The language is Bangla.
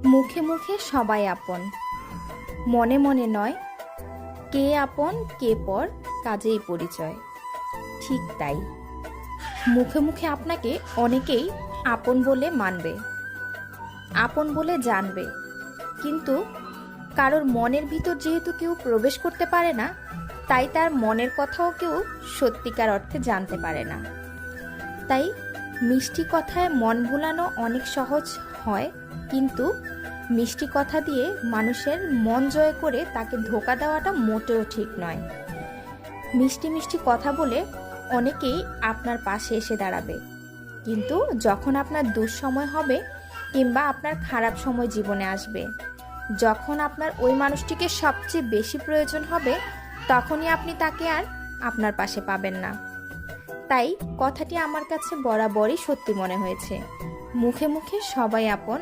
মুখে মুখে সবাই আপন, মনে মনে নয়। কে আপন কে পর, কাজেই পরিচয়। ঠিক তাই, মুখে মুখে আপনাকে অনেকেই আপন বলে মানবে, আপন বলে জানবে, কিন্তু কারোর মনের ভিতর যেহেতু কেউ প্রবেশ করতে পারে না, তাই তার মনের কথাও কেউ সত্যিকার অর্থে জানতে পারে না। তাই মিষ্টি কথায় মন ভোলানো অনেক সহজ হয়, কিন্তু মিষ্টি কথা দিয়ে মানুষের মন জয় করে তাকে ধোঁকা দেওয়াটা মোটেও ঠিক নয়। মিষ্টি মিষ্টি কথা বলে অনেকেই আপনার পাশে এসে দাঁড়াবে, কিন্তু যখন আপনার দুঃসময় হবে কিংবা আপনার খারাপ সময় জীবনে আসবে, যখন আপনার ওই মানুষটিকে সবচেয়ে বেশি প্রয়োজন হবে, তখনই আপনি তাকে আর আপনার পাশে পাবেন না। তাই কথাটি আমার কাছে বরাবরই সত্যি মনে হয়েছে। মুখে মুখে সবাই আপন।